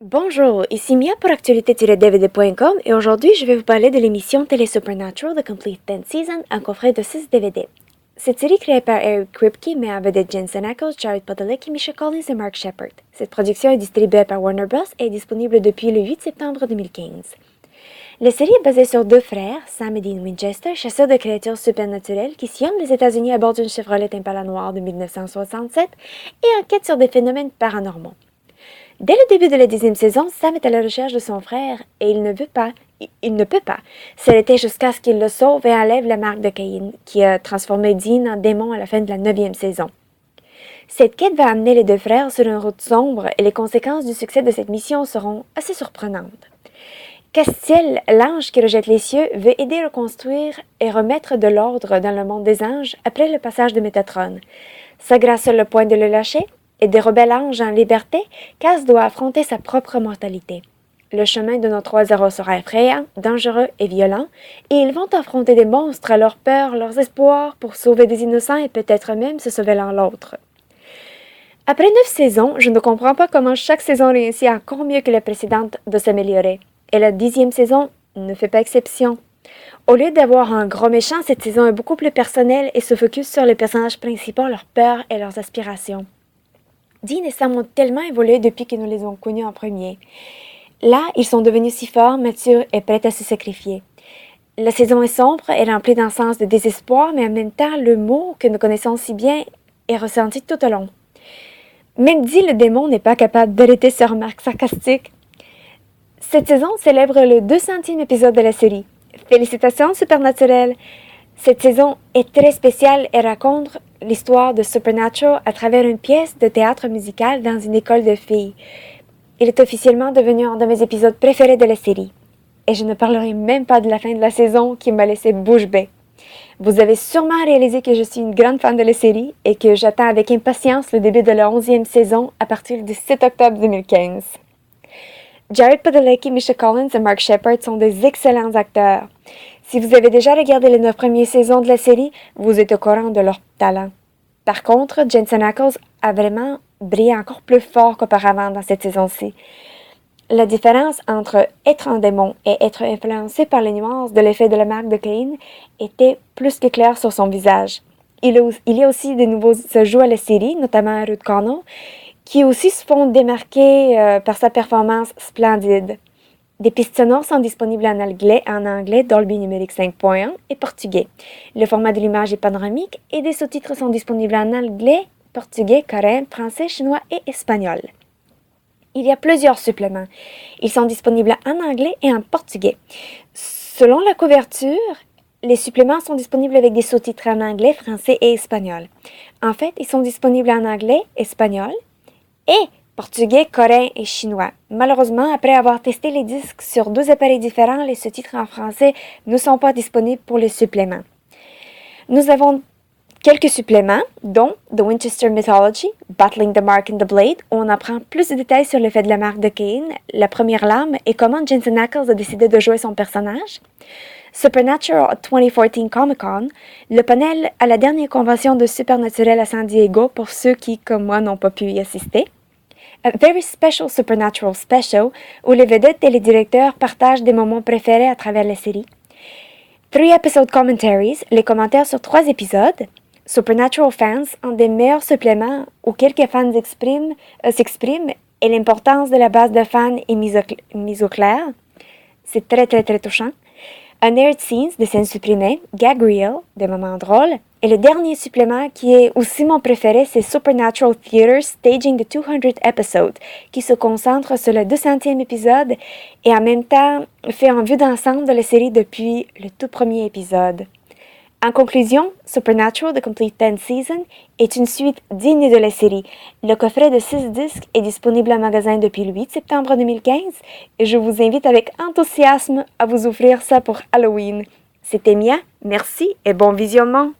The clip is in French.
Bonjour, ici Mia pour actualité-dvd.com et aujourd'hui je vais vous parler de l'émission télé Supernatural The Complete 10th Season, un coffret de 6 DVD. Cette série créée par Eric Kripke met en vedette Jensen Ackles, Jared Padalecki, Misha Collins et Mark Sheppard. Cette production est distribuée par Warner Bros. Et est disponible depuis le 8 septembre 2015. La série est basée sur deux frères, Sam et Dean Winchester, chasseurs de créatures supernaturelles qui sillonnent les États-Unis à bord d'une Chevrolet Impala noire de 1967 et enquêtent sur des phénomènes paranormaux. Dès le début de la 10e saison, Sam est à la recherche de son frère et il ne peut pas s'arrêter jusqu'à ce qu'il le sauve et enlève la marque de Cain qui a transformé Dean en démon à la fin de la 9e saison. Cette quête va amener les deux frères sur une route sombre et les conséquences du succès de cette mission seront assez surprenantes. Castiel, l'ange qui rejette les cieux, veut aider à reconstruire et remettre de l'ordre dans le monde des anges après le passage de Métatron. Sa grâce sur le point de le lâcher et des rebelles anges en liberté, Cass doit affronter sa propre mortalité. Le chemin de nos trois héros sera effrayant, dangereux et violent, et ils vont affronter des monstres à leur peur, leurs espoirs, pour sauver des innocents et peut-être même se sauver l'un l'autre. Après 9 saisons, je ne comprends pas comment chaque saison réussit encore mieux que la précédente de s'améliorer, et la 10e saison ne fait pas exception. Au lieu d'avoir un gros méchant, cette saison est beaucoup plus personnelle et se focus sur les personnages principaux, leurs peurs et leurs aspirations. Dean et Sam ont tellement évolué depuis que nous les avons connus en premier. Là, ils sont devenus si forts, matures et prêts à se sacrifier. La saison est sombre et remplie d'un sens de désespoir, mais en même temps, le mot que nous connaissons si bien est ressenti tout au long. Même Dean le démon n'est pas capable d'arrêter ses remarques sarcastiques. Cette saison célèbre le 200e épisode de la série. Félicitations, Supernatural! Cette saison est très spéciale et raconte l'histoire de Supernatural à travers une pièce de théâtre musical dans une école de filles. Il est officiellement devenu un de mes épisodes préférés de la série. Et je ne parlerai même pas de la fin de la saison qui m'a laissé bouche bée. Vous avez sûrement réalisé que je suis une grande fan de la série et que j'attends avec impatience le début de la 11e saison à partir du 7 octobre 2015. Jared Padalecki, Misha Collins et Mark Sheppard sont des excellents acteurs. Si vous avez déjà regardé les 9 premières saisons de la série, vous êtes au courant de leur talent. Par contre, Jensen Ackles a vraiment brillé encore plus fort qu'auparavant dans cette saison-ci. La différence entre être un démon et être influencé par les nuances de l'effet de la marque de Cain était plus que claire sur son visage. Il y a aussi de nouveaux ajouts à la série, notamment Ruth Connell, qui aussi se font démarquer par sa performance splendide. Des pistes sonores sont disponibles en anglais Dolby Numérique 5.1 et portugais. Le format de l'image est panoramique et des sous-titres sont disponibles en anglais, portugais, coréen, français, chinois et espagnol. Il y a plusieurs suppléments. Ils sont disponibles en anglais et en portugais. Selon la couverture, les suppléments sont disponibles avec des sous-titres en anglais, français et espagnol. En fait, ils sont disponibles en anglais, espagnol et portugais, coréen et chinois. Malheureusement, après avoir testé les disques sur 2 appareils différents, les sous-titres en français ne sont pas disponibles pour les suppléments. Nous avons quelques suppléments, dont The Winchester Mythology, Battling the Mark and the Blade, où on apprend plus de détails sur l'effet de la marque de Cain, la première lame et comment Jensen Ackles a décidé de jouer son personnage. Supernatural 2014 Comic-Con, le panel à la dernière convention de Supernatural à San Diego pour ceux qui, comme moi, n'ont pas pu y assister. A Very Special Supernatural Special, où les vedettes et les directeurs partagent des moments préférés à travers la série. 3 Episode Commentaries, les commentaires sur 3 épisodes. Supernatural Fans, un des meilleurs suppléments où quelques fans s'expriment et l'importance de la base de fans est mise au clair. C'est très touchant. Unaired Scenes, des scènes supprimées, Gag Reel, des moments drôles, et le dernier supplément qui est aussi mon préféré, c'est Supernatural Theater Staging the 200th Episode, qui se concentre sur le 200e épisode et en même temps fait un vue d'ensemble de la série depuis le tout premier épisode. En conclusion, Supernatural The Complete 10th Season est une suite digne de la série. Le coffret de 6 disques est disponible en magasin depuis le 8 septembre 2015 et je vous invite avec enthousiasme à vous offrir ça pour Halloween. C'était Mia, merci et bon visionnement!